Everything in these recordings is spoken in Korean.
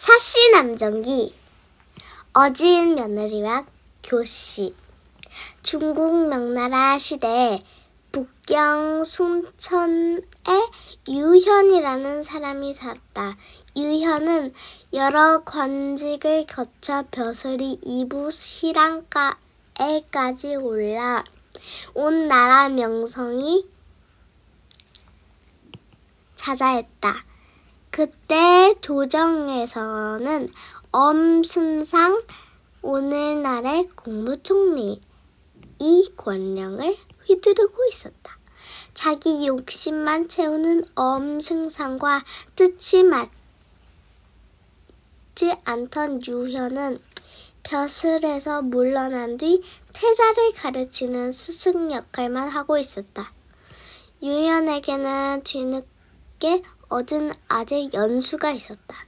사시남정기 어진 며느리와 교시. 중국 명나라 시대에 북경 숭천에 유현이라는 사람이 살았다. 유현은 여러 관직을 거쳐 벼슬이 2부 신랑가에까지 올라 온 나라 명성이 자자했다. 그때 조정에서는 엄승상, 오늘날의 국무총리 이 권력을 휘두르고 있었다. 자기 욕심만 채우는 엄승상과 뜻이 맞지 않던 유현은 벼슬에서 물러난 뒤 태자를 가르치는 스승 역할만 하고 있었다. 유현에게는 뒤늦게 얻은 아들 연수가 있었다.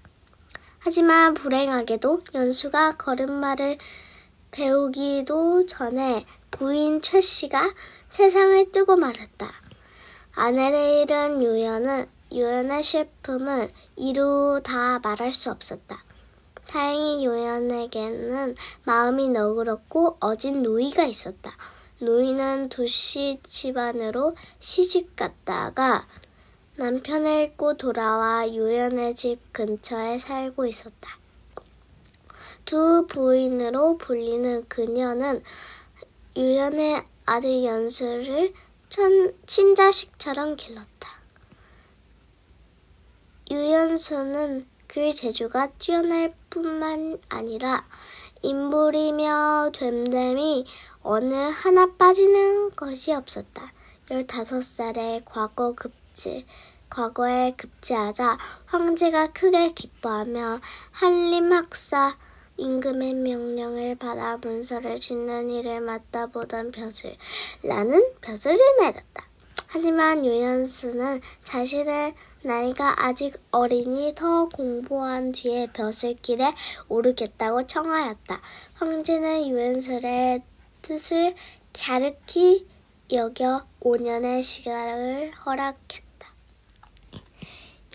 하지만 불행하게도 연수가 걸음마를 배우기도 전에 부인 최씨가 세상을 뜨고 말았다. 아내를 잃은 유현의 슬픔은 이루 다 말할 수 없었다. 다행히 유현에게는 마음이 너그럽고 어진 노이가 있었다. 노이는 도시 집안으로 시집갔다가 남편을 잊고 돌아와 유현의 집 근처에 살고 있었다. 두 부인으로 불리는 그녀는 유현의 아들 연수를 친자식처럼 길렀다. 유연수는 그 재주가 뛰어날 뿐만 아니라 인물이며 됨됨이 어느 하나 빠지는 것이 없었다. 15살에 과거에 급제하자 황제가 크게 기뻐하며 한림학사 임금의 명령을 받아 문서를 짓는 일을 맡아보던 벼슬라는 벼슬을 내렸다. 하지만 유연수는 자신의 나이가 아직 어리니 더 공부한 뒤에 벼슬길에 오르겠다고 청하였다. 황제는 유연수의 뜻을 갸륵히 여겨 5년의 시간을 허락했다.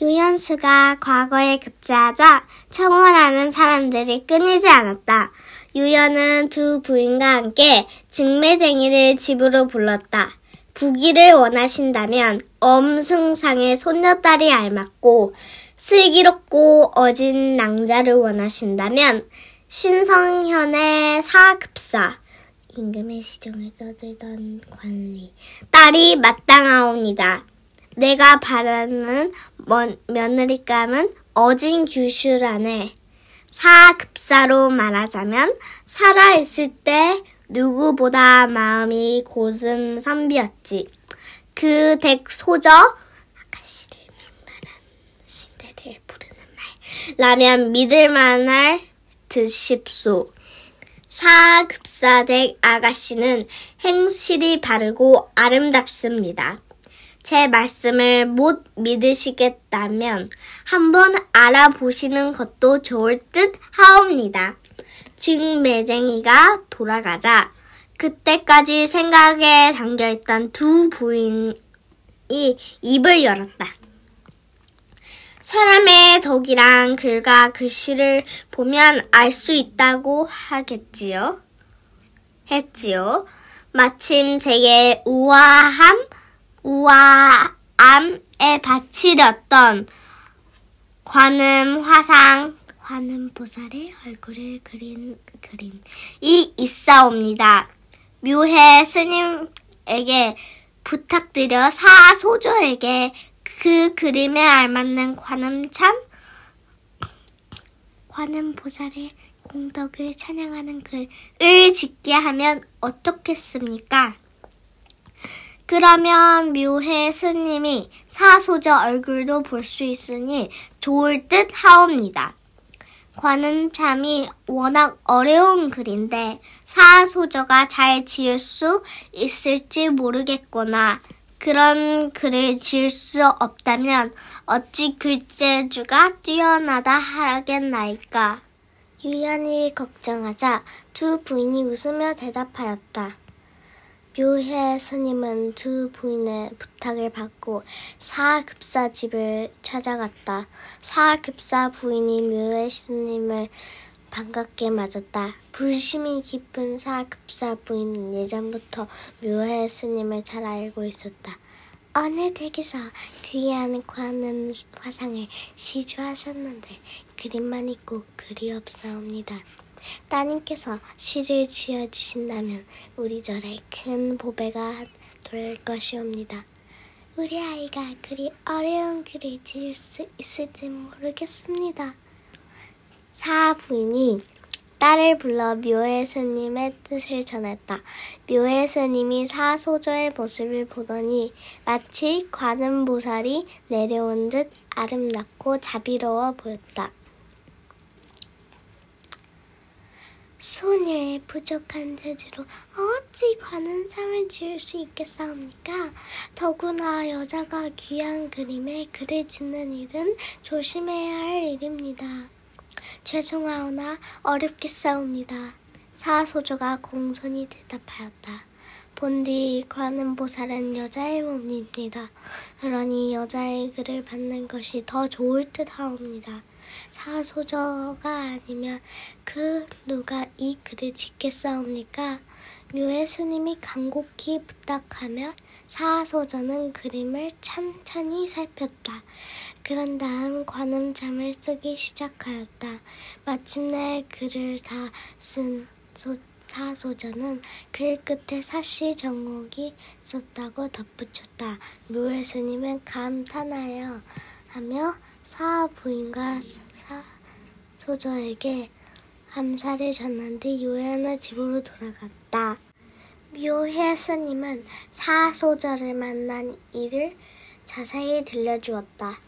유연수가 과거에 급제하자 청원하는 사람들이 끊이지 않았다. 유연은 두 부인과 함께 직매쟁이를 집으로 불렀다. 부귀를 원하신다면 엄승상의 손녀딸이 알맞고 슬기롭고 어진 낭자를 원하신다면 신성현의 사급사 임금의 시종을 떠들던 관리 딸이 마땅하옵니다. 내가 바라는 며느리감은 어진 규슈라네. 사급사로 말하자면 살아있을 때 누구보다 마음이 고슨 선비였지. 그 댁 소저 아가씨를 명나란 신대를 부르는 말라면 믿을만할 듯싶소. 사급사댁 아가씨는 행실이 바르고 아름답습니다. 제 말씀을 못 믿으시겠다면 한번 알아보시는 것도 좋을 듯 하옵니다. 직매쟁이가 돌아가자 그때까지 생각에 잠겨있던 두 부인이 입을 열었다. 사람의 덕이랑 글과 글씨를 보면 알 수 있다고 했지요. 마침 제게 우아함에 바치렸던 관음보살의 얼굴을 그린 그림이 있사옵니다. 묘해 스님에게 부탁드려 사소조에게 그 그림에 알맞는 관음보살의 공덕을 찬양하는 글을 짓게 하면 어떻겠습니까? 그러면 묘해 스님이 사소저 얼굴도 볼 수 있으니 좋을 듯 하옵니다. 관음참이 워낙 어려운 글인데 사소저가 잘 지을 수 있을지 모르겠거나 그런 글을 지을 수 없다면 어찌 글재주가 뛰어나다 하겠나이까. 유연이 걱정하자 두 부인이 웃으며 대답하였다. 묘해 스님은 두 부인의 부탁을 받고 사급사 집을 찾아갔다. 사급사 부인이 묘해 스님을 반갑게 맞았다. 불심이 깊은 사급사 부인은 예전부터 묘해 스님을 잘 알고 있었다. 어느 댁에서 귀한 관음 화상을 시주하셨는데 그림만 있고 글이 없사옵니다. 따님께서 시를 지어주신다면 우리 절에 큰 보배가 될 것이옵니다. 우리 아이가 그리 어려운 글을 지을 수 있을지 모르겠습니다. 사 부인이 딸을 불러 묘해 스님의 뜻을 전했다. 묘해 스님이 사소저의 모습을 보더니 마치 관음보살이 내려온 듯 아름답고 자비로워 보였다. 소녀의 부족한 재주로 어찌 관음참을 지을 수 있겠사옵니까? 더구나 여자가 귀한 그림에 글을 짓는 일은 조심해야 할 일입니다. 죄송하오나 어렵겠사옵니다. 사소저가 공손히 대답하였다. 본디 관음보살은 여자의 몸입니다. 그러니 여자의 글을 받는 것이 더 좋을 듯 하옵니다. 사소저가 아니면 그 누가 이 글을 짓겠사옵니까? 묘해 스님이 간곡히 부탁하며 사소저는 그림을 찬찬히 살폈다. 그런 다음 관음참을 쓰기 시작하였다. 마침내 글을 다 쓴 사소저는 글 끝에 사시 정옥이 썼다고 덧붙였다. 묘해 스님은 감탄하여 하며 사부인과 사소저에게 감사를 전한 뒤 요연한 집으로 돌아갔다. 묘해 스님은 사소저를 만난 일을 자세히 들려주었다.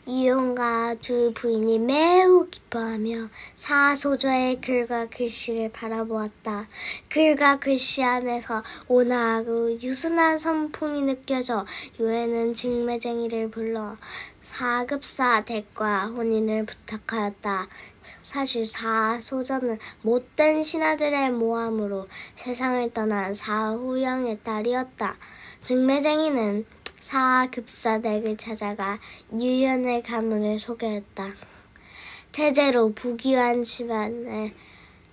이용과 두 부인이 매우 기뻐하며 사소저의 글과 글씨를 바라보았다. 글과 글씨 안에서 온화하고 유순한 성품이 느껴져 요해는 직매쟁이를 불러 사급사 댁과 혼인을 부탁하였다. 사실 사소저는 못된 신하들의 모함으로 세상을 떠난 사후영의 딸이었다. 직매쟁이는 사급사 댁을 찾아가 유연의 가문을 소개했다. 대대로 부귀한 집안의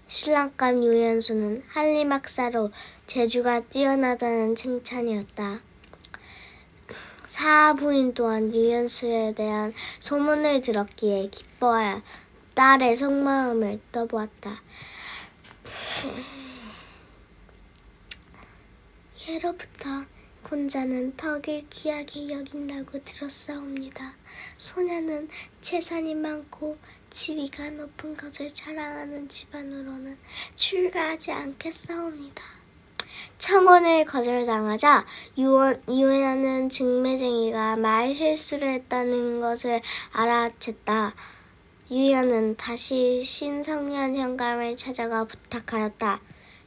신랑감 유연수는 한림학사로 재주가 뛰어나다는 칭찬이었다. 사부인 또한 유연수에 대한 소문을 들었기에 기뻐하여 딸의 속마음을 떠보았다. 예로부터 곤자는 덕을 귀하게 여긴다고 들었사옵니다. 소녀는 재산이 많고 지위가 높은 것을 자랑하는 집안으로는 출가하지 않겠사옵니다. 청혼을 거절당하자 유연하는 직매쟁이가 말실수를 했다는 것을 알아챘다. 유연은 다시 신성현 현감을 찾아가 부탁하였다.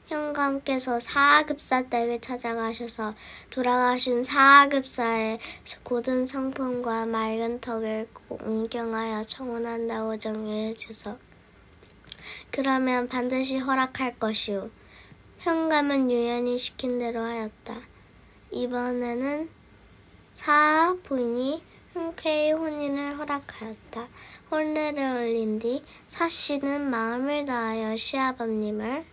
현감께서 사급사 댁을 찾아가셔서 돌아가신 사급사의 고든 성품과 맑은 덕을 공경하여 청혼한다고 정해 주소. 그러면 반드시 허락할 것이오. 현감은 유연이 시킨 대로 하였다. 이번에는 사 부인이 흔쾌히 혼인을 허락하였다. 혼례를 올린 뒤 사씨는 마음을 다하여 시아버님을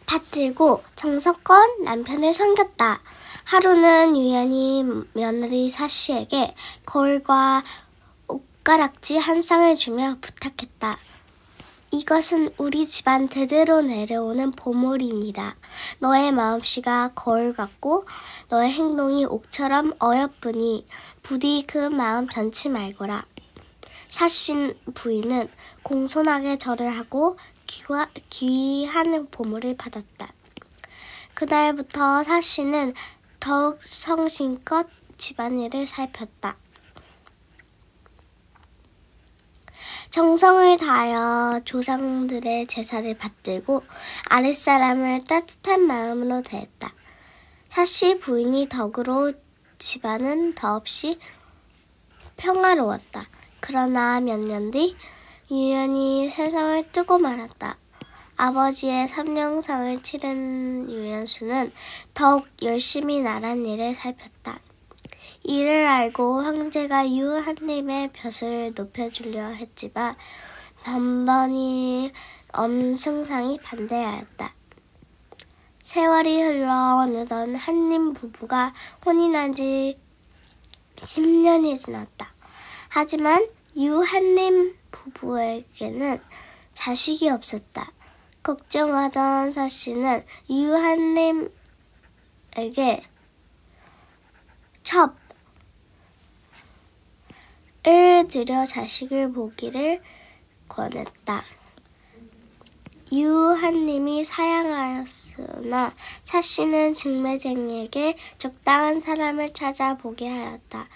받들고 정성껏 남편을 섬겼다. 하루는 유연히 며느리 사씨에게 거울과 옷가락지 한 쌍을 주며 부탁했다. 이것은 우리 집안 대대로 내려오는 보물이니라. 너의 마음씨가 거울 같고 너의 행동이 옥처럼 어여쁘니 부디 그 마음 변치 말거라. 사신 부인은 공손하게 절을 하고 귀한 보물을 받았다. 그날부터 사씨는 더욱 성심껏 집안일을 살폈다. 정성을 다하여 조상들의 제사를 받들고 아랫사람을 따뜻한 마음으로 대했다. 사씨 부인이 덕으로 집안은 더없이 평화로웠다. 그러나 몇 년 뒤 유연이 세상을 뜨고 말았다. 아버지의 삼령상을 치른 유연수는 더욱 열심히 나란 일을 살폈다. 이를 알고 황제가 유한님의 벼슬을 높여주려 했지만 번번이 엄승상이 반대하였다. 세월이 흘러 어느덧 한림 부부가 혼인한 지 10년이 지났다. 하지만 유한림 부부에게는 자식이 없었다. 걱정하던 사씨는 유한림에게 첩을 들여 자식을 보기를 권했다. 유한님이 사양하였으나 사씨는 직매쟁이에게 적당한 사람을 찾아보게 하였다.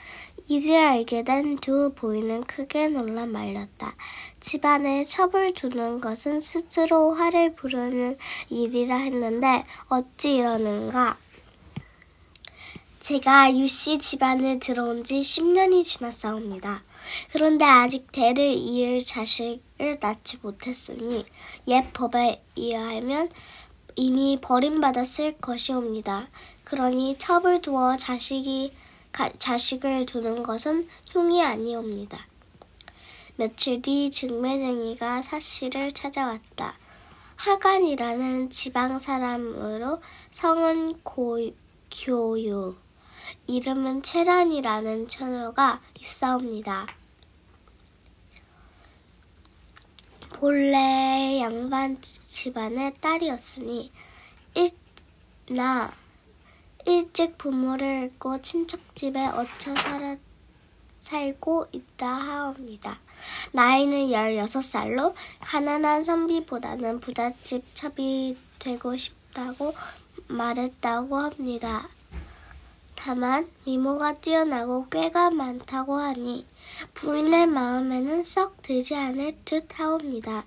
이를 알게 된 두 부인은 크게 놀라 말렸다. 집안에 첩을 두는 것은 스스로 화를 부르는 일이라 했는데 어찌 이러는가. 제가 유씨 집안에 들어온 지 10년이 지났사옵니다. 그런데 아직 대를 이을 자식을 낳지 못했으니 옛 법에 의하면 이미 버림받았을 것이옵니다. 그러니 첩을 두어 자식을 두는 것은 흉이 아니옵니다. 며칠 뒤 직매쟁이가 사씨를 찾아왔다. 하간이라는 지방 사람으로 성은 교유, 이름은 채란이라는 처녀가 있사옵니다. 본래 양반 집안의 딸이었으니 일찍 부모를 잃고 친척집에 얻혀 살고 있다 하옵니다. 나이는 16살로 가난한 선비보다는 부잣집 첩이 되고 싶다고 말했다고 합니다. 다만 미모가 뛰어나고 꾀가 많다고 하니 부인의 마음에는 썩 들지 않을 듯 하옵니다.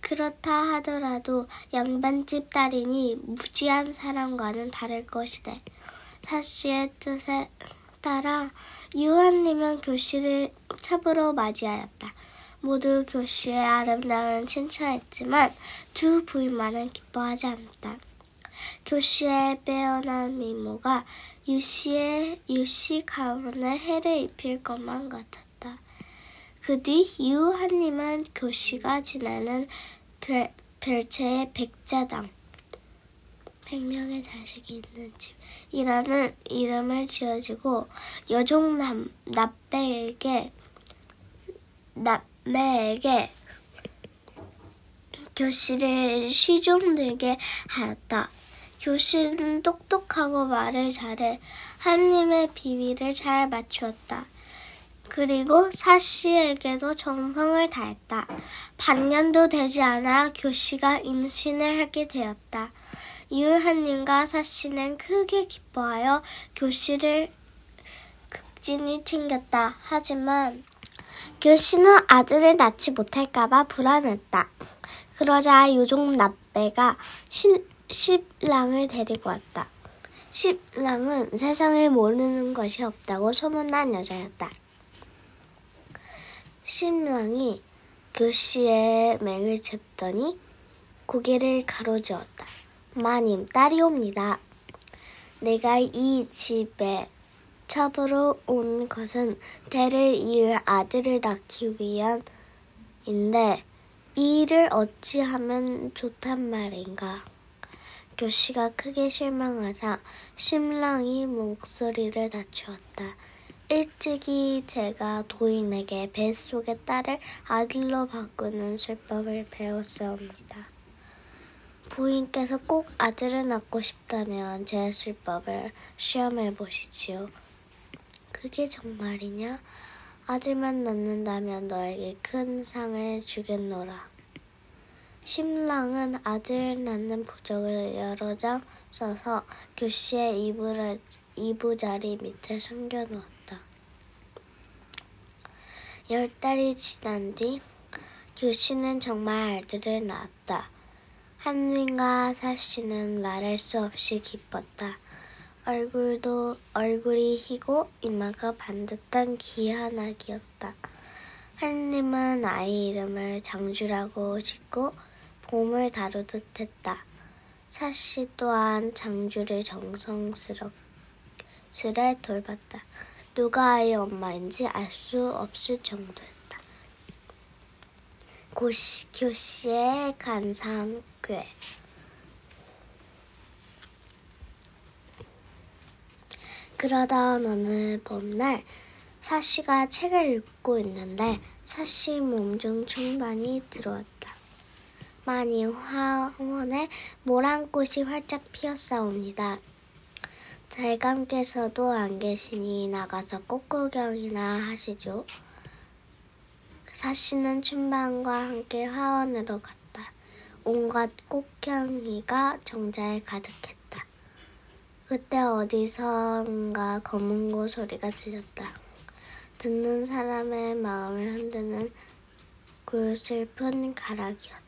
그렇다 하더라도 양반집 딸이니 무지한 사람과는 다를 것이되 사씨의 뜻에 따라 유한님은 교씨를 첩으로 맞이하였다. 모두 교씨의 아름다움을 칭찬했지만 두 부인만은 기뻐하지 않았다. 교씨의 빼어난 미모가 유씨 가문에 해를 입힐 것만 같았다. 그 뒤 유한님은 교씨가 지내는 별채의 백자당 100명의 자식이 있는 집이라는 이름을 지어주고 여종 남매에게 교씨를 시종들게 하였다. 교씨는 똑똑하고 말을 잘해 한님의 비위를 잘 맞추었다. 그리고 사씨에게도 정성을 다했다. 반년도 되지 않아 교씨가 임신을 하게 되었다. 유한님과 사씨는 크게 기뻐하여 교씨를 극진히 챙겼다. 하지만 교씨는 아들을 낳지 못할까봐 불안했다. 그러자 요종 납배가 신랑을 데리고 왔다. 신랑은 세상에 모르는 것이 없다고 소문난 여자였다. 신랑이 교씨의 맥을 짚더니 고개를 가로저었다. 마님, 딸이옵니다. 내가 이 집에 첩으로 온 것은 대를 이을 아들을 낳기 위함인데 이 일을 어찌하면 좋단 말인가. 교씨가 크게 실망하자 신랑이 목소리를 낮추었다. 일찍이 제가 도인에게 뱃속의 딸을 아들로 바꾸는 술법을 배웠사옵니다. 부인께서 꼭 아들을 낳고 싶다면 제 술법을 시험해 보시지요. 그게 정말이냐? 아들만 낳는다면 너에게 큰 상을 주겠노라. 신랑은 아들 낳는 부적을 여러 장 써서 교씨의 이부자리 밑에 숨겨놓았다. 10달이 지난 뒤 교씨는 정말 아들을 낳았다. 한님과 사씨는 말할 수 없이 기뻤다. 얼굴이 희고 이마가 반듯한 귀한 아기였다. 한님은 아이 이름을 장주라고 짓고 곰을 다루듯 했다. 사씨 또한 장주를 정성스레 돌봤다. 누가 아이의 엄마인지 알 수 없을 정도였다. 교씨의 간상괴. 그러던 어느 봄날 사씨가 책을 읽고 있는데 사씨 몸중 춘방이 들어왔다. 많이 화원에 모란꽃이 활짝 피었사옵니다. 대감께서도 안 계시니 나가서 꽃구경이나 하시죠. 사씨는 춘방과 함께 화원으로 갔다. 온갖 꽃향기가 정자에 가득했다. 그때 어디선가 검은고 소리가 들렸다. 듣는 사람의 마음을 흔드는 굴슬픈 가락이었다.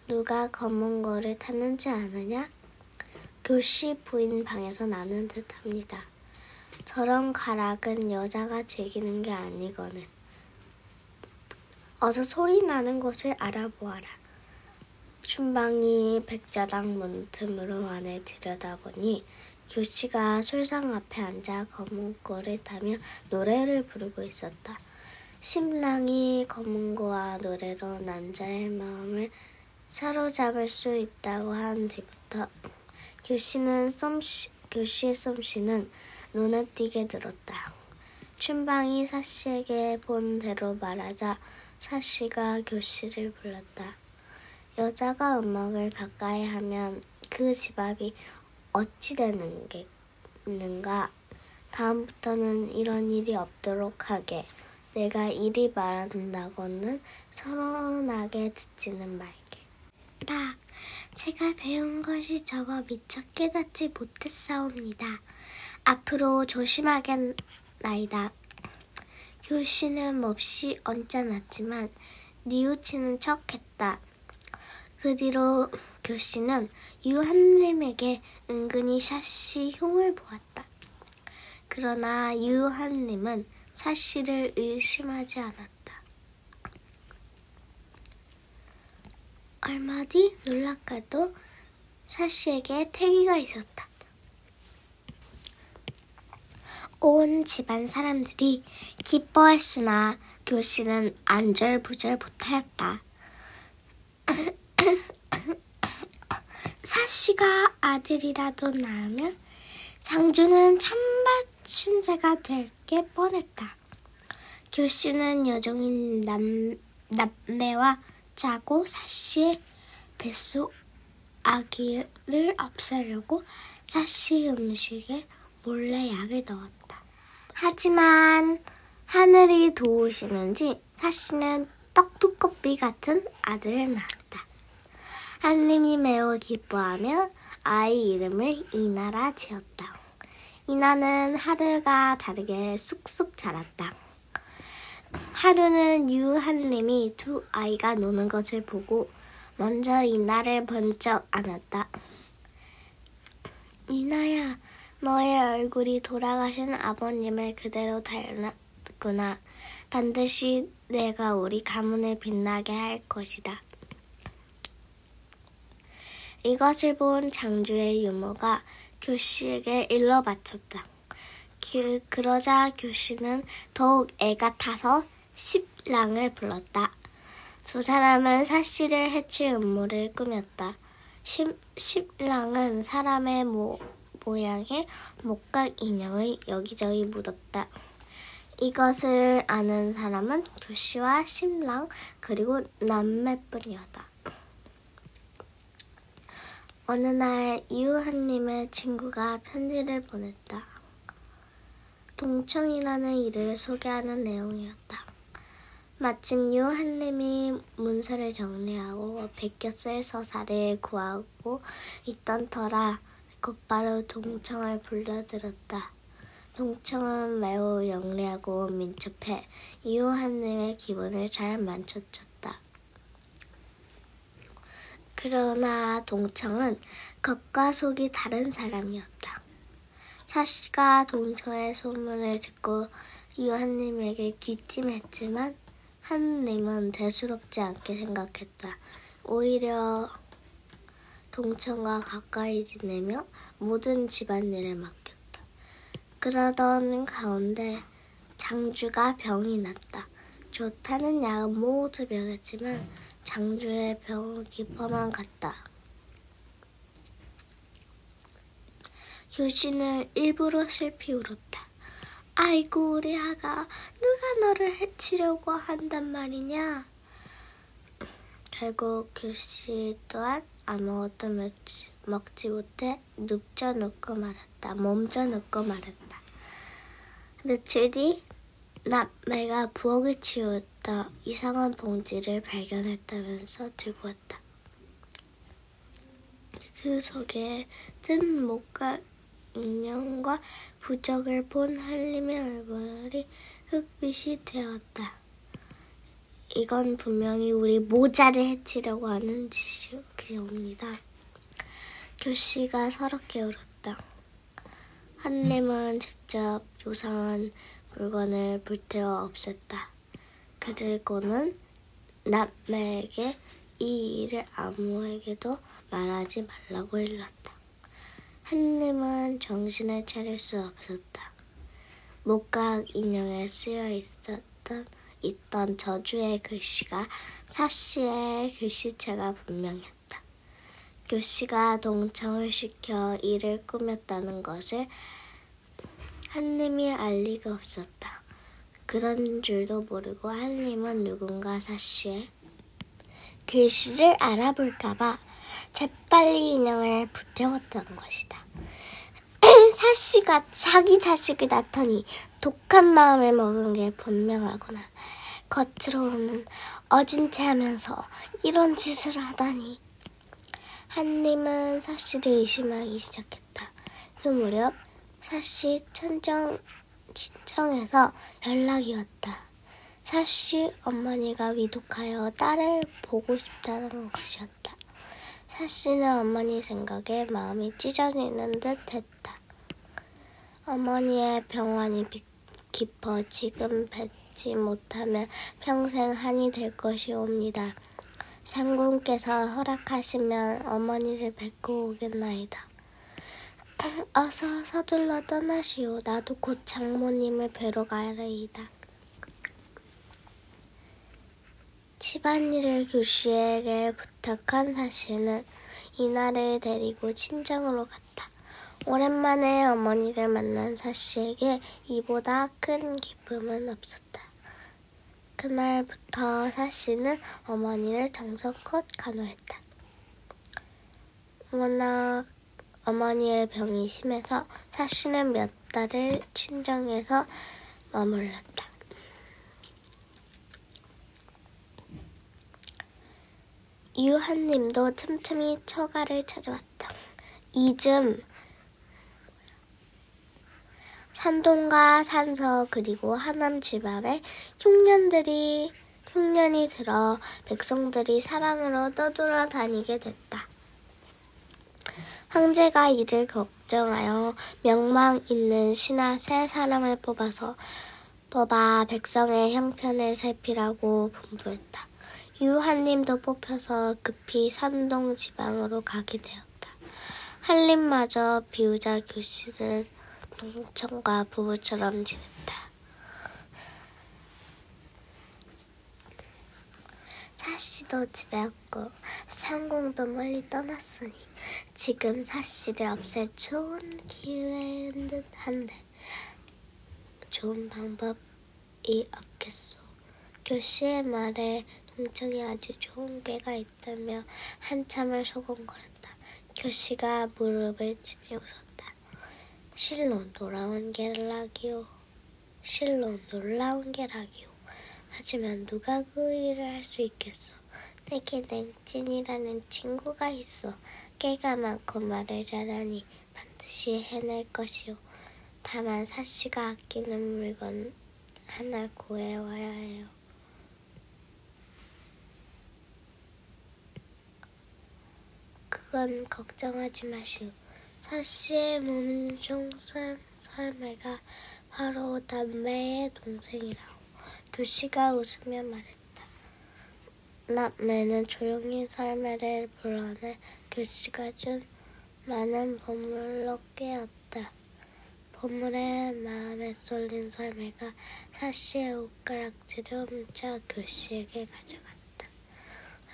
누가 검은고를 탔는지 아느냐? 교씨 부인 방에서 나는 듯합니다. 저런 가락은 여자가 즐기는 게 아니거늘. 어서 소리 나는 곳을 알아보아라. 춘방이 백자당 문틈으로 안에 들여다보니 교씨가 술상 앞에 앉아 검은고를 타며 노래를 부르고 있었다. 신랑이 검은고와 노래로 남자의 마음을 사로잡을 수 있다고 한 뒤부터 교씨의 솜씨는 눈에 띄게 늘었다. 춘방이 사씨에게 본 대로 말하자 사씨가 교씨를 불렀다. 여자가 음악을 가까이 하면 그 집 앞이 어찌 되는가? 다음부터는 이런 일이 없도록 하게. 내가 이리 말한다고는 서운하게 듣지는 말게. 제가 배운 것이 적어 미처 깨닫지 못했사옵니다. 앞으로 조심하겠나이다. 교씨는 몹시 언짢았지만 뉘우치는 척했다. 그 뒤로 교씨는 유한님에게 은근히 사씨 흉을 보았다. 그러나 유한님은 사씨를 의심하지 않았다. 얼마 뒤 놀랍게도 사씨에게 태기가 있었다. 온 집안 사람들이 기뻐했으나 교씨는 안절부절 못하였다. 사씨가 아들이라도 낳으면 장주는 찬밭 신세가 될 게 뻔했다. 교씨는 여종인 남매와 짜고 사씨의 뱃속 아기를 없애려고 사씨 음식에 몰래 약을 넣었다. 하지만 하늘이 도우시는지 사씨는 떡두꺼비 같은 아들을 낳았다. 하느님이 매우 기뻐하며 아이 이름을 이나라 지었다. 이나는 하루가 다르게 쑥쑥 자랐다. 하루는 유한님이 두 아이가 노는 것을 보고 먼저 이나를 번쩍 안았다. 이나야, 너의 얼굴이 돌아가신 아버님을 그대로 닮았구나. 반드시 내가 우리 가문을 빛나게 할 것이다. 이것을 본 장주의 유모가 교씨에게 일러 바쳤다. 그러자 교씨는 더욱 애가 타서 십랑을 불렀다. 두 사람은 사씨를 해칠 음모를 꾸몄다. 십랑은 사람의 모양의 목각 인형을 여기저기 묻었다. 이것을 아는 사람은 교씨와 십랑 그리고 남매뿐이었다. 어느 날 유한님의 친구가 편지를 보냈다. 동청이라는 일을 소개하는 내용이었다. 마침 유한님이 문서를 정리하고 베껴 쓸 서사를 구하고 있던 터라 곧바로 동청을 불러들었다. 동청은 매우 영리하고 민첩해 유한님의 기분을 잘 맞춰줬다. 그러나 동청은 겉과 속이 다른 사람이었다. 사씨가 동청의 소문을 듣고 유한님에게 귀띔했지만 하느님은 대수롭지 않게 생각했다. 오히려 동천과 가까이 지내며 모든 집안일을 맡겼다. 그러던 가운데 장주가 병이 났다. 좋다는 약은 모두 먹였지만 장주의 병은 깊어만 갔다. 교신은 일부러 슬피 울었다. 아이고 우리 아가, 누가 너를 해치려고 한단 말이냐. 결국 교시 또한 아무것도 먹지 못해 눕져 눕고 말았다. 몸져 눕고 말았다. 며칠 뒤 남매가 부엌을 치우다 이상한 봉지를 발견했다면서 들고 왔다. 그 속에 뜬 목과 인형과 부적을 본 한림의 얼굴이 흑빛이 되었다. 이건 분명히 우리 모자를 해치려고 하는 짓이옵니다. 교씨가 서럽게 울었다. 한림은 직접 요상한 물건을 불태워 없앴다. 그리고는 남매에게 이 일을 아무에게도 말하지 말라고 일렀다. 한림은 정신을 차릴 수 없었다. 목각 인형에 쓰여 있던 저주의 글씨가 사씨의 글씨체가 분명했다. 교씨가 동청을 시켜 일을 꾸몄다는 것을 한림이 알 리가 없었다. 그런 줄도 모르고 한림은 누군가 사씨의 글씨를 알아볼까봐 재빨리 인형을 불태웠던 것이다. 사씨가 자기 자식을 낳더니 독한 마음을 먹은 게 분명하구나. 겉으로는 어진체하면서 이런 짓을 하다니. 한림은 사씨를 의심하기 시작했다. 그 무렵 사씨 친정에서 연락이 왔다. 사씨 어머니가 위독하여 딸을 보고 싶다는 것이었다. 사씨는 어머니 생각에 마음이 찢어지는 듯 했다. 어머니의 병환이 깊어 지금 뵙지 못하면 평생 한이 될 것이옵니다. 상궁께서 허락하시면 어머니를 뵙고 오겠나이다. 어서 서둘러 떠나시오. 나도 곧 장모님을 뵈러 가리이다. 집안일을 교씨에게 부탁한 사씨는 이날을 데리고 친정으로 갔다. 오랜만에 어머니를 만난 사씨에게 이보다 큰 기쁨은 없었다. 그날부터 사씨는 어머니를 정성껏 간호했다. 워낙 어머니의 병이 심해서 사씨는 몇 달을 친정에서 머물렀다. 유한님도 틈틈이 처가를 찾아왔다. 이즘 산동과 산서 그리고 하남 집안에 흉년이 들어 백성들이 사방으로 떠돌아다니게 됐다. 황제가 이를 걱정하여 명망 있는 신하 3사람을 뽑아 백성의 형편을 살피라고 분부했다. 유한님도 뽑혀서 급히 산동 지방으로 가게 되었다. 한림마저 비우자 교씨는 동청과 부부처럼 지냈다. 사씨도 집에 없고 상궁도 멀리 떠났으니 지금 사씨를 없앨 좋은 기회인 듯 한데 좋은 방법이 없겠소. 교씨의 말에 동청이 아주 좋은 꾀가 있다며 한참을 소곤거렸다. 교씨가 무릎을 치며 웃었다. 실로 놀라운 계략이오. 하지만 누가 그 일을 할 수 있겠소. 내게 냉진이라는 친구가 있어. 깨가 많고 말을 잘하니 반드시 해낼 것이오. 다만 사씨가 아끼는 물건 하나 구해와야 해요. 그건 걱정하지 마시오. 사씨의 몸중 썰매가 바로 남매의 동생이라고. 교씨가 웃으며 말했다. 남매는 조용히 설매를 불러내 교씨가 준 많은 보물로 깨었다. 보물에 마음에 쏠린 설매가 사씨의 옷가락지를 훔쳐 교씨에게 가져갔다.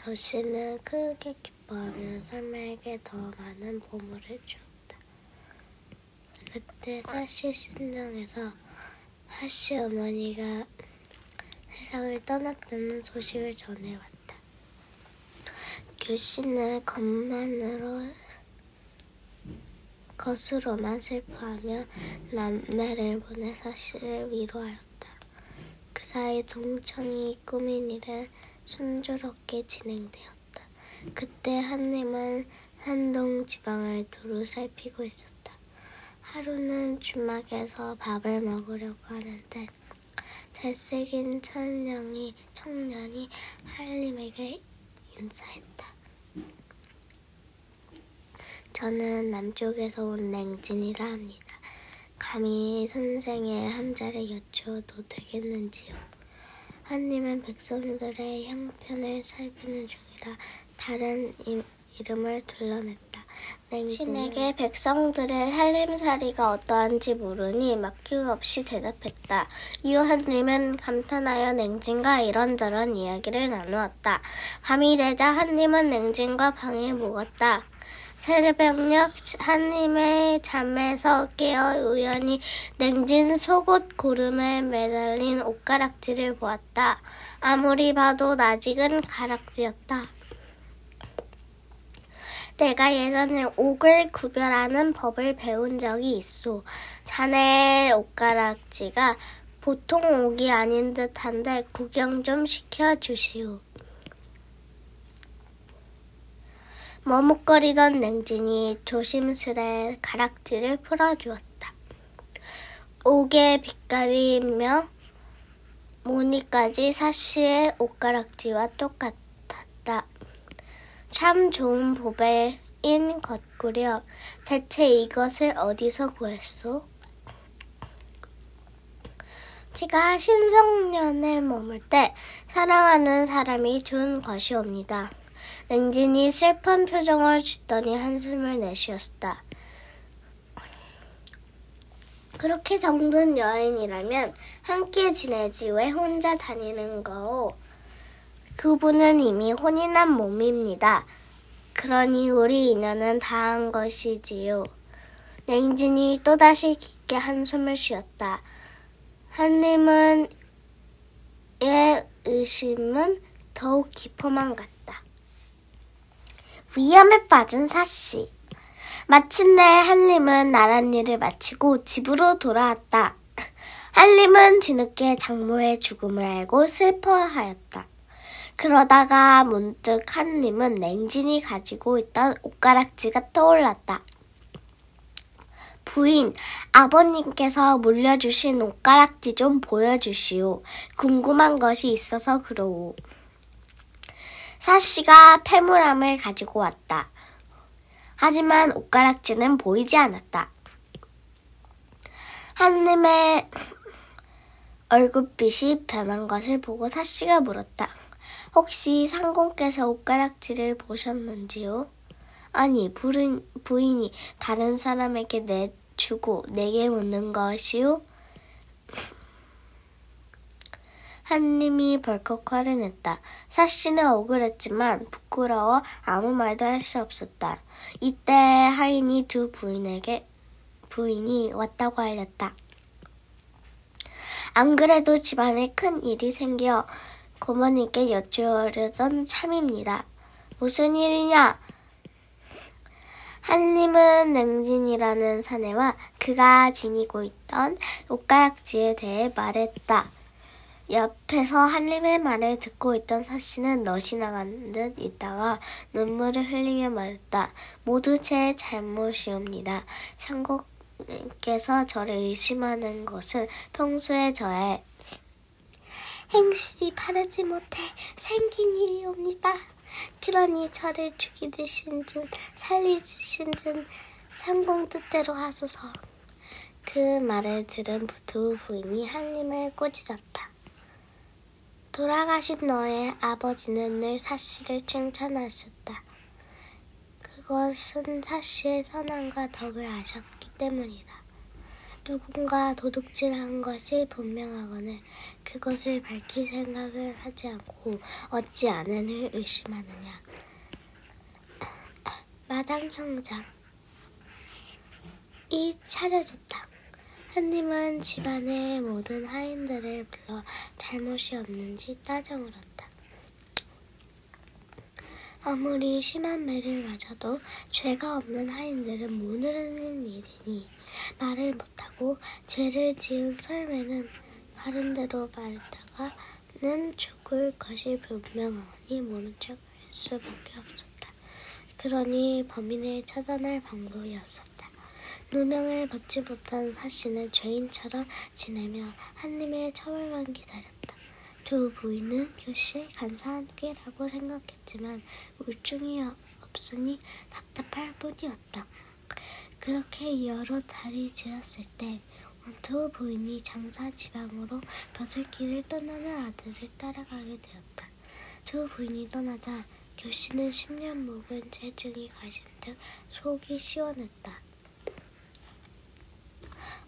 교씨는 크게 기뻐하며 설매에게 더 많은 보물을 주었다. 그때 사씨 신정에서 사씨 어머니가 세상을 떠났다는 소식을 전해왔다. 교씨는 겉으로만 슬퍼하며 남매를 보내 사씨를 위로하였다. 그 사이 동청이 꾸민 일은 순조롭게 진행되었다. 그때 한님은 산동 지방을 두루 살피고 있었다. 하루는 주막에서 밥을 먹으려고 하는데 잘생긴 청년이 한님에게 인사했다. 저는 남쪽에서 온 냉진이라 합니다. 감히 선생의 함자를 여쭈어도 되겠는지요? 한님은 백성들의 형편을 살피는 중이라 다른 이름을 둘러냈다. 냉진에게 백성들의 살림살이가 어떠한지 물으니 막힘없이 대답했다. 이후 한님은 감탄하여 냉진과 이런저런 이야기를 나누었다. 밤이 되자 한님은 냉진과 방에 묵었다. 새벽녘 한님의 잠에서 깨어 우연히 냉진 속옷 고름에 매달린 옷가락지를 보았다. 아무리 봐도 낯익은 가락지였다. 내가 예전에 옥을 구별하는 법을 배운 적이 있소. 자네의 옷가락지가 보통 옥이 아닌 듯한데 구경 좀 시켜주시오. 머뭇거리던 냉진이 조심스레 가락지를 풀어주었다. 옥의 빛깔이며 무늬까지 사씨의 옷가락지와 똑같았다. 참 좋은 보배인 것구려. 대체 이것을 어디서 구했소? 제가 신성년에 머물 때 사랑하는 사람이 준 것이옵니다. 냉진이 슬픈 표정을 짓더니 한숨을 내쉬었다. 그렇게 정든 여인이라면 함께 지내지 왜 혼자 다니는 거오? 그분은 이미 혼이 난 몸입니다. 그러니 우리 인연은 다한 것이지요. 냉진이 또다시 깊게 한숨을 쉬었다. 한님은 의심은 더욱 깊어만 갔다. 위험에 빠진 사씨. 마침내 한림은 나란 일을 마치고 집으로 돌아왔다. 한림은 뒤늦게 장모의 죽음을 알고 슬퍼하였다. 그러다가 문득 한림은 냉진이 가지고 있던 옷가락지가 떠올랐다. 부인, 아버님께서 물려주신 옷가락지 좀 보여주시오. 궁금한 것이 있어서 그러오. 사씨가 패물함을 가지고 왔다. 하지만 옷가락지는 보이지 않았다. 한님의 얼굴빛이 변한 것을 보고 사씨가 물었다. 혹시 상공께서 옷가락지를 보셨는지요? 아니, 부인이 다른 사람에게 내주고 내게 묻는 것이요? 한님이 벌컥 화를 냈다. 사씨는 억울했지만 부끄러워 아무 말도 할 수 없었다. 이때 하인이 두 부인이 왔다고 알렸다. 안 그래도 집안에 큰 일이 생겨 고모님께 여쭈려던 참입니다. 무슨 일이냐? 한님은 냉진이라는 사내와 그가 지니고 있던 옷가락지에 대해 말했다. 옆에서 한림의 말을 듣고 있던 사씨는 넋이 나간 듯 있다가 눈물을 흘리며 말했다. 모두 제 잘못이옵니다. 상고께서 저를 의심하는 것은 평소에 저의 행실이 바르지 못해 생긴 일이옵니다. 그러니 저를 죽이듯인든 살리듯인든 상공 뜻대로 하소서. 그 말을 들은 두 부인이 한림을 꾸짖었다. 돌아가신 너의 아버지는 늘 사씨를 칭찬하셨다. 그것은 사씨의 선함과 덕을 아셨기 때문이다. 누군가 도둑질한 것이 분명하거늘 그것을 밝힐 생각을 하지 않고 어찌 아내를 의심하느냐. 마당 형장. 이 차려졌다. 한님은 집안의 모든 하인들을 불러 잘못이 없는지 따져 물었다. 아무리 심한 매를 맞아도 죄가 없는 하인들은 모르는 일이니 말을 못하고 죄를 지은 설매는 바른 대로 말했다가는 죽을 것이 분명하니 모른 척 할 수밖에 없었다. 그러니 범인을 찾아낼 방법이 없었다. 누명을 벗지 못한 사씨는 죄인처럼 지내며 한님의 처벌만 기다렸다. 두 부인은 교시의 간사한 꾀라고 생각했지만 울증이 없으니 답답할 뿐이었다. 그렇게 여러 달이 지났을 때 두 부인이 장사 지방으로 벼슬길을 떠나는 아들을 따라가게 되었다. 두 부인이 떠나자 교씨는 10년 묵은 체증이 가신 듯 속이 시원했다.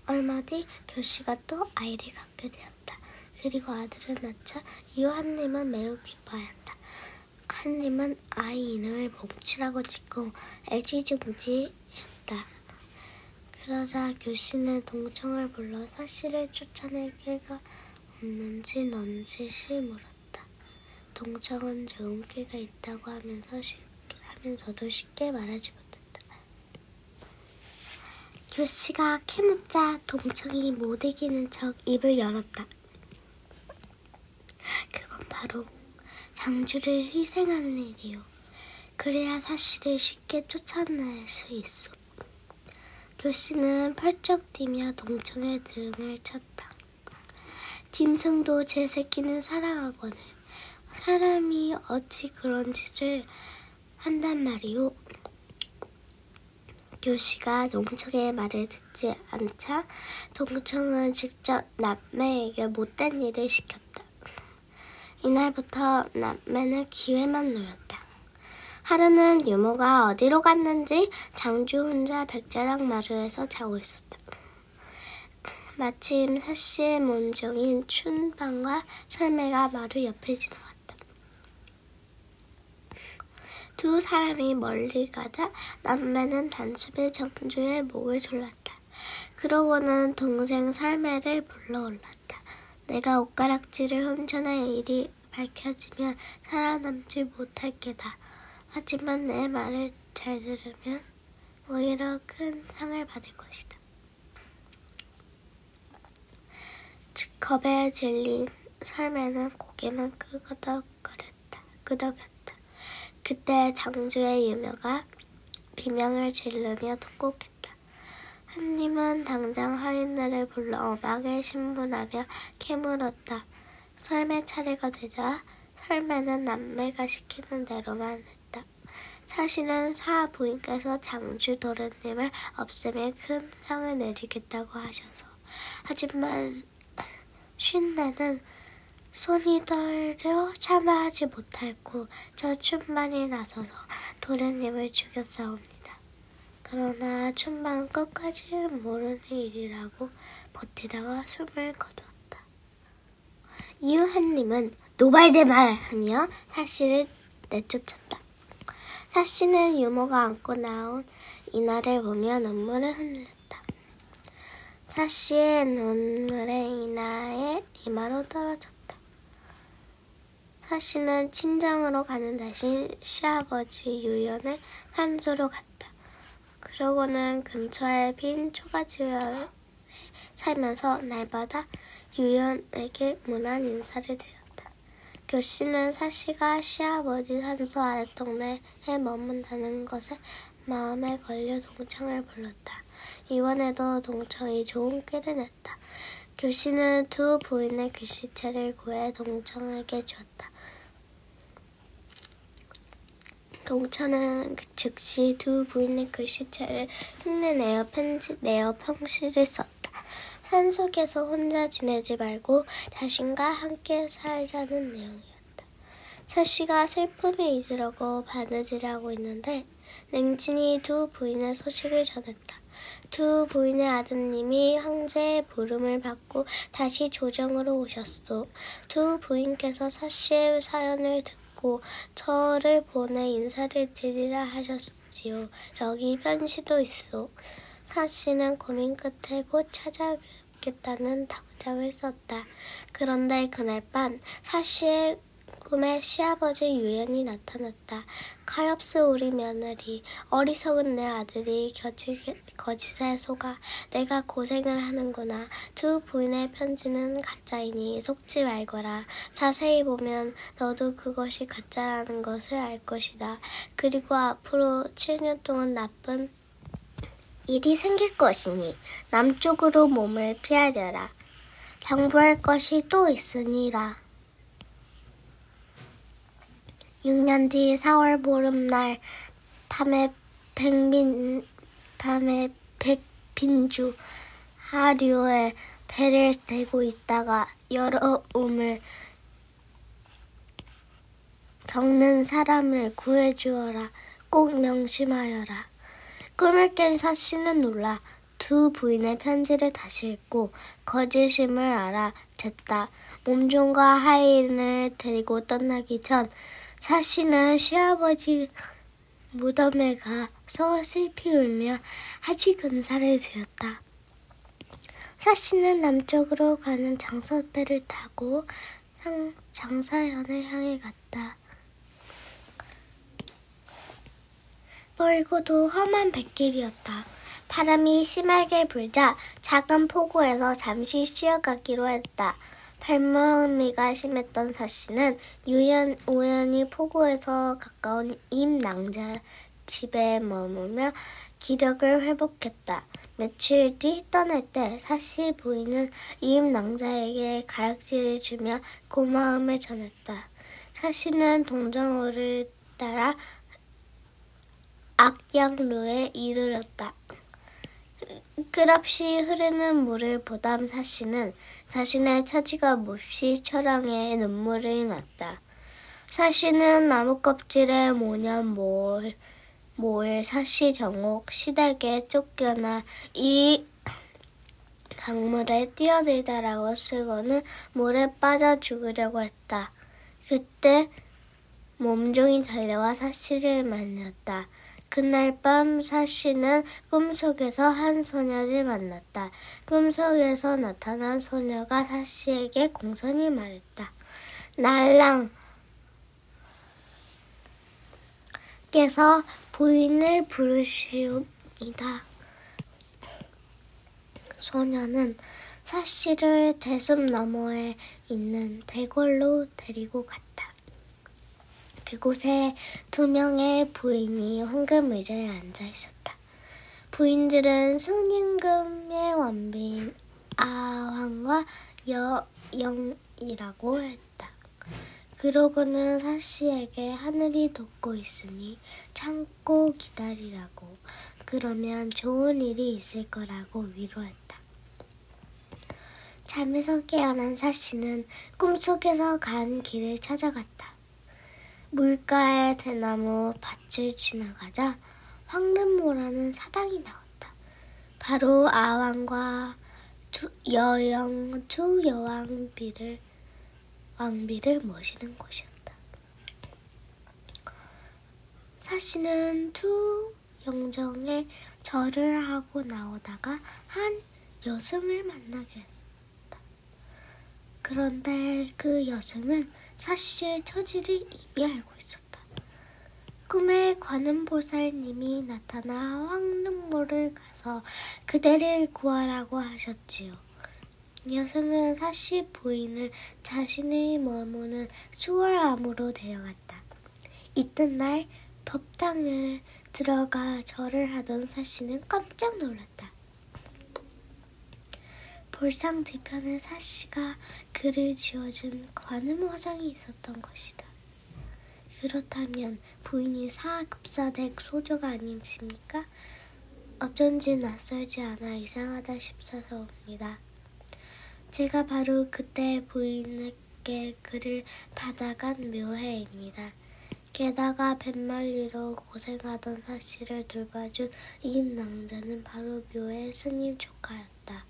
얼마 뒤 교씨가 또 아이를 갖게 되었다. 그리고 아들은 낳자 이후 한님은 매우 기뻐하였다. 한님은 아이 이름을 몽치라고 짓고 애지중지했다. 그러자 교씨는 동청을 불러 사씨를 쫓아낼 길가 없는지 넌지시 물었다. 동청은 좋은 길가 있다고 하면서도 쉽게 말하지 못했다. 교씨가 캐묻자 동청이 못 이기는 척 입을 열었다. 그건 바로 장주를 희생하는 일이요. 그래야 사씨를 쉽게 쫓아낼 수 있어. 교씨는 펄쩍 뛰며 동청의 등을 쳤다. 짐승도 제 새끼는 사랑하거늘 사람이 어찌 그런 짓을 한단 말이오. 교씨가 동청의 말을 듣지 않자 동청은 직접 남매에게 못된 일을 시켰다. 이날부터 남매는 기회만 노렸다. 하루는 유모가 어디로 갔는지 장주 혼자 백자랑 마루에서 자고 있었다. 마침 사씨의 몸종인 춘방과 설매가 마루 옆에 지나갔다. 두 사람이 멀리 가자 남매는 단숨에 장주의 목을 졸랐다. 그러고는 동생 설매를 불러올랐다. 내가 옷가락질을 훔쳐낸 일이 밝혀지면 살아남지 못할 게다. 하지만 내 말을 잘 들으면 오히려 큰 상을 받을 것이다. 겁에 질린 설매는 고개만 끄덕였다. 그때 장주의 유묘가 비명을 지르며 통곡했다. 한님은 당장 하인들을 불러 엄하게 신문하며 캐물었다. 설매 차례가 되자 설매는 남매가 시키는 대로만 했다. 사실은 사부인께서 장주 도련님을 없애면 큰 상을 내리겠다고 하셔서 하지만 쉰내는 손이 떨려 참아하지 못했고 저 춘만이 나서서 도련님을 죽였사옵니다. 그러나 춘만은 끝까지 모르는 일이라고 버티다가 숨을 거두었다. 이후 한님은 노발대발 하며 사씨를 내쫓았다. 사씨는 유모가 안고 나온 이날을 보며 눈물을 흘렸다. 사씨의 눈물의 이나에 이마로 떨어졌다. 사씨는 친정으로 가는 대신 시아버지 유연의 산소로 갔다. 그러고는 근처의 빈 초가집에 살면서 날마다 유연에게 문안 인사를 드렸다. 교씨는 사씨가 시아버지 산소 아랫동네에 머문다는 것에 마음에 걸려 동청을 불렀다. 이번에도 동청이 좋은 꾀를 냈다. 교씨는 두 부인의 글씨체를 구해 동청에게 주었다. 동청은 즉시 두 부인의 글씨체를 흉내내어 편지를 썼다. 산속에서 혼자 지내지 말고 자신과 함께 살자는 내용이었다. 사씨가 슬픔을 잊으려고 바느질을 하고 있는데 냉진이 두 부인의 소식을 전했다. 두 부인의 아드님이 황제의 부름을 받고 다시 조정으로 오셨소. 두 부인께서 사씨의 사연을 듣고 저를 보내 인사를 드리라 하셨지요. 여기 편지도 있소. 사씨는 고민 끝에 곧 찾아뵙겠다는 답장을 썼다. 그런데 그날 밤 사씨의 꿈에 시아버지 유연이 나타났다. 가엾은 우리 며느리, 어리석은 내 아들이 거짓에 속아 내가 고생을 하는구나. 두 부인의 편지는 가짜이니 속지 말거라. 자세히 보면 너도 그것이 가짜라는 것을 알 것이다. 그리고 앞으로 7년 동안 나쁜 일이 생길 것이니 남쪽으로 몸을 피하려라. 당부할 것이 또 있으니라. 6년 뒤 4월 보름날 밤에 백빈주 하류에 배를 대고 있다가 여러움을 겪는 사람을 구해주어라. 꼭 명심하여라. 꿈을 깬 사씨는 놀라 두 부인의 편지를 다시 읽고 거짓임을 알아챘다. 몸종과 하인을 데리고 떠나기 전 사씨는 시아버지 무덤에 가서 슬피 울며 하지 근사를 드렸다. 사씨는 남쪽으로 가는 장서배를 타고 장사현을 향해 갔다. 멀고도 험한 뱃길이었다. 바람이 심하게 불자 작은 포구에서 잠시 쉬어가기로 했다. 발머미가 심했던 사씨는 우연히 포구에서 가까운 임낭자 집에 머물며 기력을 회복했다. 며칠 뒤 떠날 때 사씨 부인은 임낭자에게 가락지를 주며 고마움을 전했다. 사씨는 동정호를 따라 악양루에 이르렀다. 끝없이 흐르는 물을 보던 사씨는 자신의 처지가 몹시 처량해 눈물이 났다. 사씨는 나무 껍질에 모년 모을 사씨 정옥 시댁에 쫓겨나 이 강물에 뛰어들다라고 쓰고는 물에 빠져 죽으려고 했다. 그때 몸종이 달려와 사씨를 만났다. 그날 밤 사씨는 꿈속에서 한 소녀를 만났다. 꿈속에서 나타난 소녀가 사씨에게 공손히 말했다. 날랑께서 부인을 부르시옵니다. 소녀는 사씨를 대숲 너머에 있는 대궐로 데리고 갔다. 그곳에 2명의 부인이 황금 의자에 앉아 있었다. 부인들은 순임금의 원빈 아황과 여영이라고 했다. 그러고는 사씨에게 하늘이 돕고 있으니 참고 기다리라고, 그러면 좋은 일이 있을 거라고 위로했다. 잠에서 깨어난 사씨는 꿈속에서 간 길을 찾아갔다. 물가의 대나무 밭을 지나가자 황름모라는 사당이 나왔다. 바로 아왕과 두 왕비를 모시는 곳이었다. 사씨는 두 영정에 절을 하고 나오다가 한 여승을 만나게 했다. 그런데 그 여승은 사씨의 처지를 이미 알고 있었다. 꿈에 관음보살님이 나타나 황릉모를 가서 그대를 구하라고 하셨지요. 여승은 사씨 부인을 자신이 머무는 수월암으로 데려갔다. 이튿날 법당에 들어가 절을 하던 사씨는 깜짝 놀랐다. 볼상 뒤편에 사씨가 글을 지어준 관음화장이 있었던 것이다. 그렇다면 부인이 사급사댁 소조가 아니십니까? 어쩐지 낯설지 않아 이상하다 싶어서옵니다. 제가 바로 그때 부인에게 그를 받아간 묘해입니다. 게다가 뱃말리로 고생하던 사씨를 돌봐준 이 낭자는 바로 묘해 스님 조카였다.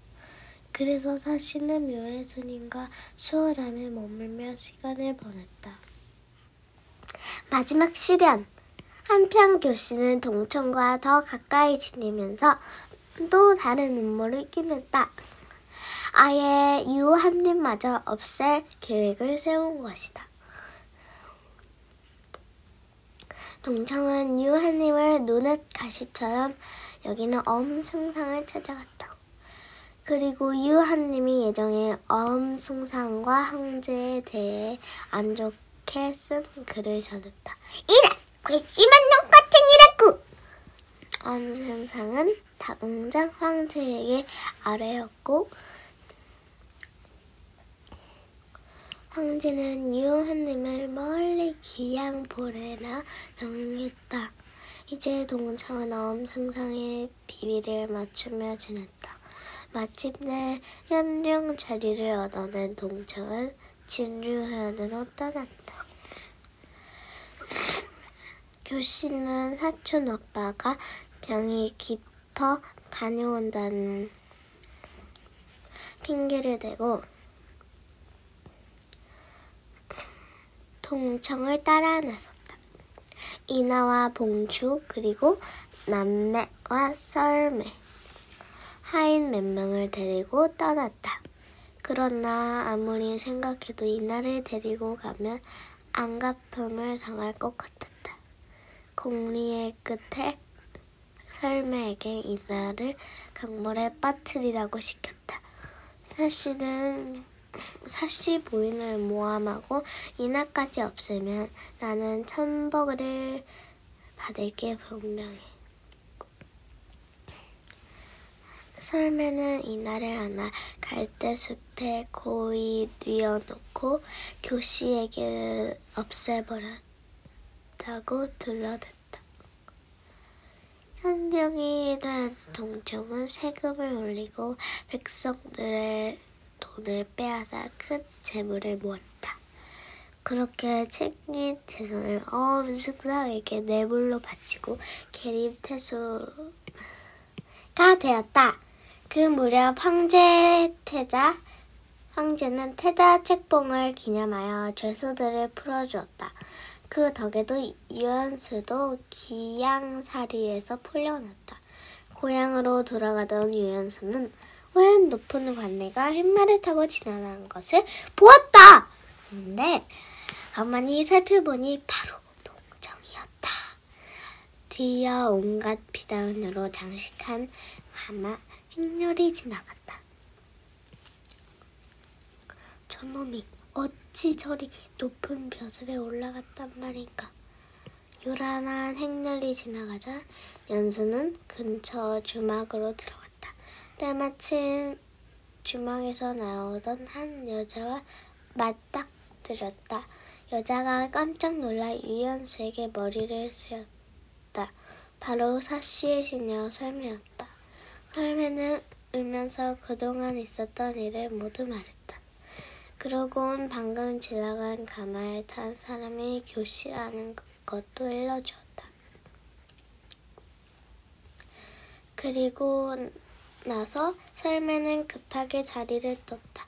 그래서 사씨는 묘해 스님과 수월함에 머물며 시간을 보냈다. 마지막 시련. 한편 교씨는 동천과 더 가까이 지내면서 또 다른 음모를 끼맸다. 아예 유한님마저 없앨 계획을 세운 것이다. 동청은 유한님을 눈엣 가시처럼 여기는 엄승상을 찾아갔다. 그리고 유한님이 예정에 엄승상과 황제에 대해 안 좋게 쓴 글을 전했다. 이런 괘씸한 놈 같은 이라고! 엄승상은 당장 황제에게 아뢰었고 황제는 유한님을 멀리 귀양 보내라 명령했다. 이제 동청은 엄승상의 비위를 맞추며 지냈다. 마침내 현령 자리를 얻어낸 동청은 진류현으로 떠났다. 교씨는 사촌 오빠가 병이 깊어 다녀온다는 핑계를 대고 동청을 따라 나섰다. 이나와 봉주 그리고 남매와 썰매 하인 몇 명을 데리고 떠났다. 그러나 아무리 생각해도 이나를 데리고 가면 안갚음을 당할 것 같았다. 공리의 끝에 썰매에게 이나를 강물에 빠뜨리라고 시켰다. 사씨 부인을 모함하고 이나까지 없애면 나는 천벌을 받을게 분명해. 썰매는 이나를 안아 갈대숲에 고이 뉘어놓고 교씨에게 없애버렸다고 둘러댔다. 현령이 된 동청은 세금을 올리고 백성들의 돈을 빼앗아 큰 재물을 모았다. 그렇게 챙긴 재산을 엄승상에게 뇌물로 바치고 계림태수가 되었다. 그 무렵 황제는 태자 책봉을 기념하여 죄수들을 풀어주었다. 그 덕에도 유연수도 기양사리에서 풀려났다. 고향으로 돌아가던 유연수는 웬 높은 관내가 팻말을 타고 지나가는 것을 보았다. 근데 가만히 살펴보니 바로 동청이었다. 뒤이어 온갖 비단으로 장식한 가마 행렬이 지나갔다. 저놈이 어찌 저리 높은 벼슬에 올라갔단 말인가. 요란한 행렬이 지나가자 연수는 근처 주막으로 들어갔다. 때마침 주막에서 나오던 한 여자와 맞닥뜨렸다. 여자가 깜짝 놀라 유연수에게 머리를 휘었다. 바로 사씨의 시녀 설매였다. 설매는 울면서 그동안 있었던 일을 모두 말했다. 그러곤 방금 지나간 가마에 탄 사람이 교씨라는 것도 일러주었다. 그리고 나서 설매는 급하게 자리를 떴다.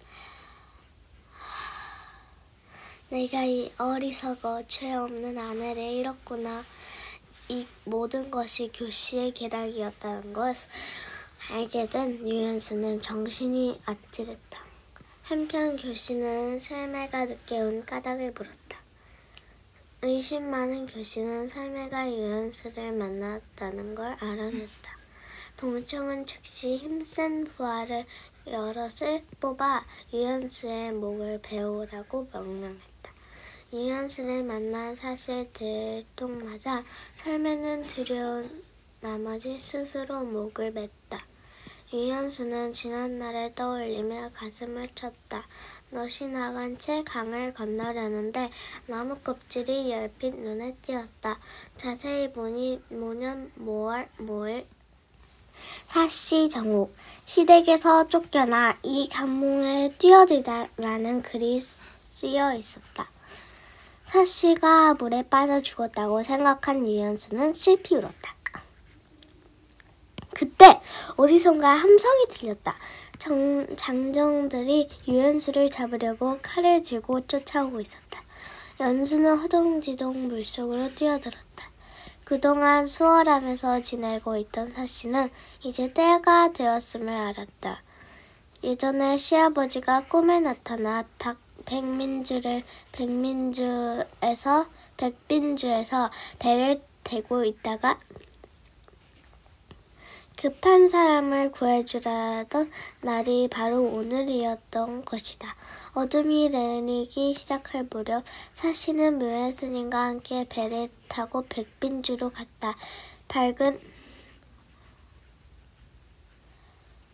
내가 이 어리석어 죄 없는 아내를 잃었구나. 이 모든 것이 교씨의 계략이었다는 것을 알게 된 유연수는 정신이 아찔했다. 한편 교씨는 설매가 늦게 온 까닭을 물었다. 의심 많은 교씨는 설매가 유연수를 만났다는 걸 알아냈다. 동청은 즉시 힘센 부하를 여럿을 뽑아 유연수의 목을 베우라고 명령했다. 유연수를 만난 사실 들통나자 설매는 두려운 나머지 스스로 목을 맸다. 유연수는 지난날을 떠올리며 가슴을 쳤다. 넋이 나간 채 강을 건너려는데 나무 껍질이 열핏 눈에 띄었다. 자세히 보니 모년 모을 사씨 정옥, 시댁에서 쫓겨나 이 감옥에 뛰어들다라는 글이 쓰여 있었다. 사씨가 물에 빠져 죽었다고 생각한 유연수는 슬피 울었다. 그때 어디선가 함성이 들렸다. 장정들이 유연수를 잡으려고 칼을 들고 쫓아오고 있었다. 연수는 허둥지둥 물속으로 뛰어들었다. 그동안 수월함에서 지내고 있던 사씨는 이제 때가 되었음을 알았다. 예전에 시아버지가 꿈에 나타나 백빈주에서 배를 대고 있다가 급한 사람을 구해주라던 날이 바로 오늘이었던 것이다. 어둠이 내리기 시작할 무렵 사씨는 묘해 스님과 함께 배를 타고 백빈주로 갔다. 밝은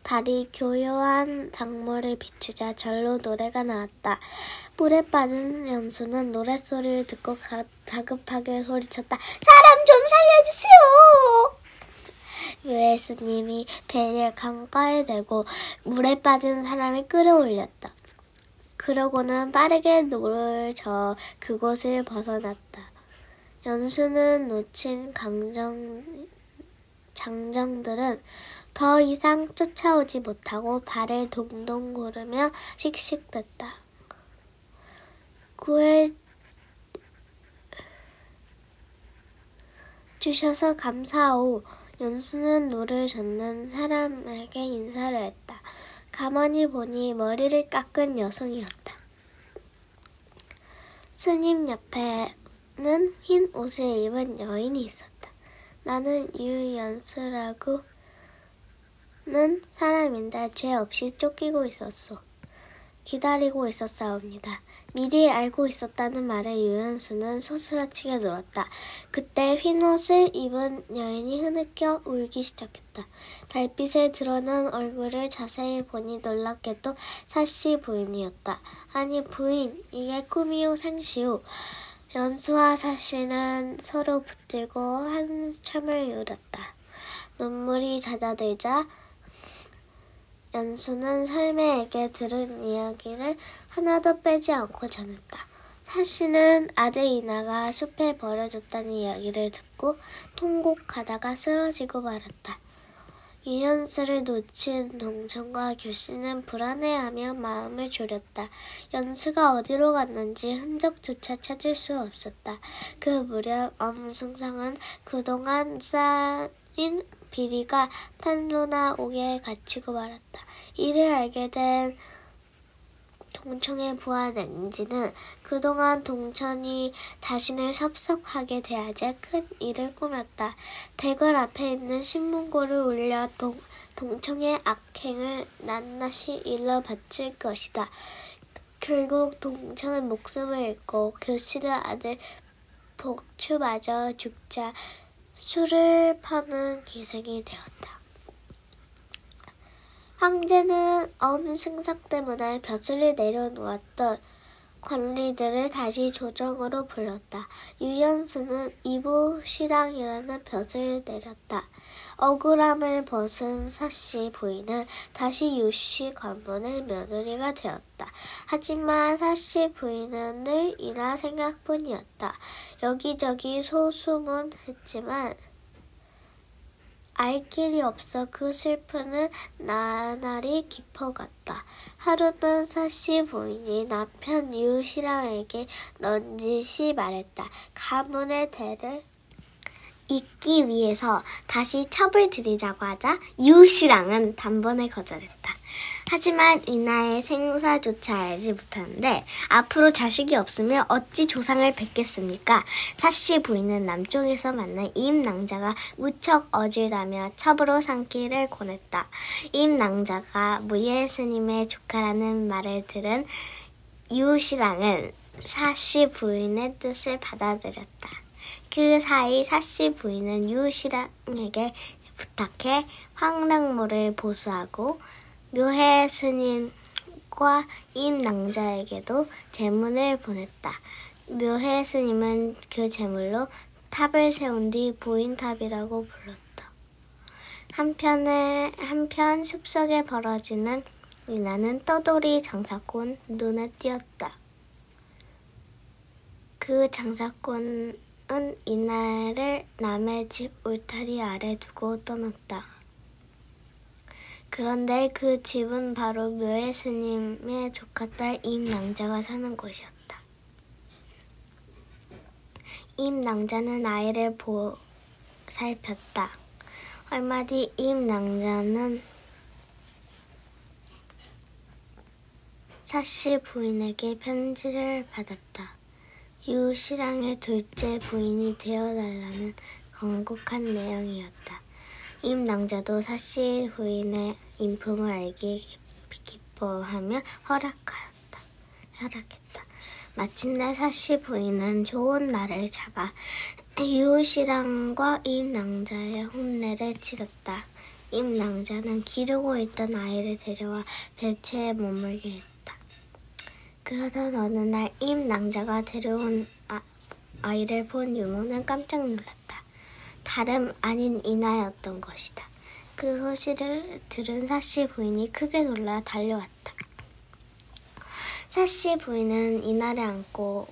달이 교묘한 작물을 비추자 절로 노래가 나왔다. 물에 빠진 연수는 노랫소리를 듣고 다급하게 소리쳤다. 사람 좀 살려주세요! 묘해 스님이 배를 강가에 대고 물에 빠진 사람을 끌어올렸다. 그러고는 빠르게 노를 저어 그곳을 벗어났다. 연수는 놓친 장정들은 더 이상 쫓아오지 못하고 발을 동동 구르며 씩씩댔다. 구해 주셔서 감사하오. 연수는 노를 젓는 사람에게 인사를 했다. 가만히 보니 머리를 깎은 여성이었다. 스님 옆에는 흰 옷을 입은 여인이 있었다. 나는 유연수라고는 사람인데 죄 없이 쫓기고 있었소. 기다리고 있었사옵니다. 미리 알고 있었다는 말에 유연수는 소스라치게 놀았다. 그때 흰 옷을 입은 여인이 흐느껴 울기 시작했다. 달빛에 드러난 얼굴을 자세히 보니 놀랍게도 사씨 부인이었다. 아니 부인, 이게 꿈이요 생시요. 연수와 사씨는 서로 붙들고 한참을 울었다. 눈물이 잦아들자 연수는 삶에게 들은 이야기를 하나도 빼지 않고 전했다. 사씨는 아들 이나가 숲에 버려졌다는 이야기를 듣고 통곡하다가 쓰러지고 말았다. 유연수를 놓친 동천과 교씨는 불안해하며 마음을 졸였다. 연수가 어디로 갔는지 흔적조차 찾을 수 없었다. 그 무렵 엄승상은 그동안 쌓인 비리가 탄로나 옥에 갇히고 말았다. 이를 알게 된 동청의 부하 냉지는 그동안 동천이 자신을 섭섭하게 대하자 큰 일을 꾸몄다. 대궐 앞에 있는 신문고를 울려 동청의 악행을 낱낱이 일러바칠 것이다. 결국 동청은 목숨을 잃고 교씨의 아들 복추마저 죽자 술을 파는 기생이 되었다. 황제는 엄승삭 때문에 벼슬을 내려놓았던 관리들을 다시 조정으로 불렀다. 유연수는 이부시랑이라는 벼슬을 내렸다. 억울함을 벗은 사씨 부인은 다시 유씨 관문의 며느리가 되었다. 하지만 사씨 부인은 늘 이나 생각뿐이었다. 여기저기 소수문했지만 알 길이 없어 그 슬픔은 나날이 깊어갔다. 하루는 사씨 부인이 남편 유시랑에게 넌지시 말했다. 가문의 대를 잇기 위해서 다시 첩을 들이자고 하자 유시랑은 단번에 거절했다. 하지만 이나의 생사조차 알지 못하는데 앞으로 자식이 없으면 어찌 조상을 뵙겠습니까? 사씨 부인은 남쪽에서 만난 임낭자가 무척 어질다며 첩으로 삼기를 권했다. 임낭자가 무예 스님의 조카라는 말을 들은 유시랑은 사씨 부인의 뜻을 받아들였다. 그 사이 사씨 부인은 유시랑에게 부탁해 황랑모를 보수하고 묘해 스님과 임낭자에게도 제문을 보냈다. 묘해 스님은 그 제물로 탑을 세운 뒤 부인탑이라고 불렀다. 한편 숲속에 벌어지는 이나는 떠돌이 장사꾼 눈에 띄었다. 그 장사꾼은 이나를 남의 집 울타리 아래 두고 떠났다. 그런데 그 집은 바로 묘의 스님의 조카딸 임낭자가 사는 곳이었다. 임낭자는 아이를 보살폈다. 얼마 뒤 임낭자는 사씨 부인에게 편지를 받았다. 유시랑의 둘째 부인이 되어달라는 간곡한 내용이었다. 임낭자도 사씨 부인의 인품을 알기 기뻐하며 허락했다. 마침내 사씨 부인은 좋은 날을 잡아 유시랑과 임낭자의 혼례를 치렀다. 임낭자는 기르고 있던 아이를 데려와 별채에 머물게 했다. 그러던 어느 날 임낭자가 데려온 아이를 본 유모는 깜짝 놀랐다. 다름 아닌 이나였던 것이다. 그 소식을 들은 사씨 부인이 크게 놀라 달려왔다. 사씨 부인은 이나를 안고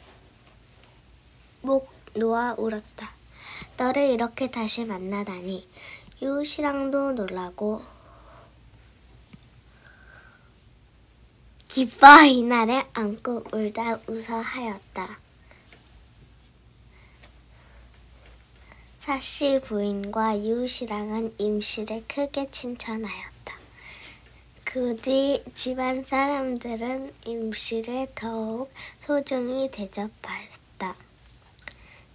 목 놓아 울었다. 너를 이렇게 다시 만나다니. 유시랑도 놀라고 기뻐 이나를 안고 울다 웃어 하였다. 사씨 부인과 유시랑은 임씨를 크게 칭찬하였다. 그 뒤 집안 사람들은 임씨를 더욱 소중히 대접하였다.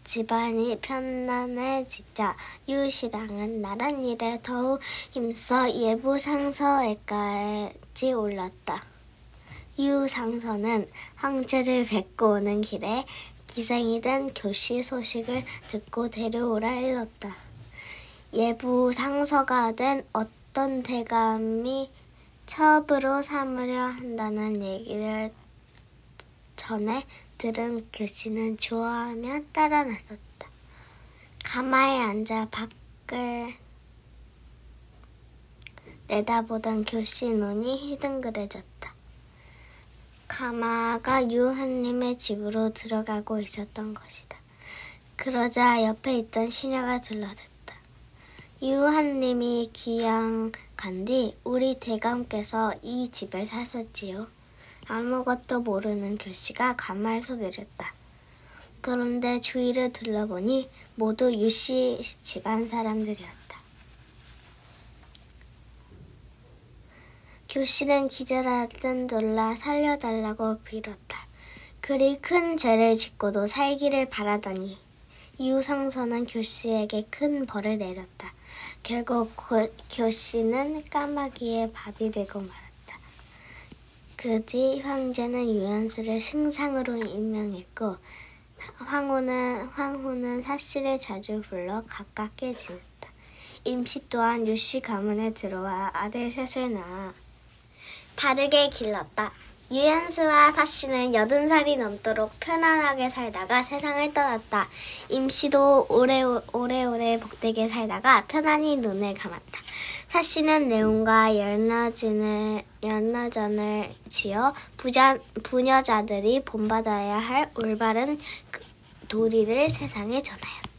집안이 편안해지자 유시랑은 나란 일에 더욱 힘써 예부상서에까지 올랐다. 유상서는 황제를 뵙고 오는 길에 기생이 된 교씨 소식을 듣고 데려오라 일렀다. 예부상서가 된 어떤 대감이 첩으로 삼으려 한다는 얘기를 전에 들은 교씨는 좋아하며 따라 나섰다. 가마에 앉아 밖을 내다보던 교씨 눈이 희둥그레졌다. 가마가 유한님의 집으로 들어가고 있었던 것이다. 그러자 옆에 있던 시녀가 둘러댔다. 유한님이 귀양 간 뒤 우리 대감께서 이 집을 사셨지요. 아무것도 모르는 교씨가 가마에서 내렸다. 그런데 주위를 둘러보니 모두 유씨 집안 사람들이었다. 교씨는 기절하듯 놀라 살려달라고 빌었다. 그리 큰 죄를 짓고도 살기를 바라더니 유상서는 교씨에게 큰 벌을 내렸다. 결국 교씨는 까마귀의 밥이 되고 말았다. 그 뒤 황제는 유연수를 승상으로 임명했고 황후는 사씨를 자주 불러 가깝게 지냈다. 임씨 또한 유씨 가문에 들어와 아들 셋을 낳아 바르게 길렀다. 유연수와 사씨는 80살이 넘도록 편안하게 살다가 세상을 떠났다. 임씨도 오래오래 복되게 살다가 편안히 눈을 감았다. 사씨는 레온과 연너전을 지어 부녀자들이 본받아야 할 올바른 도리를 세상에 전하였다.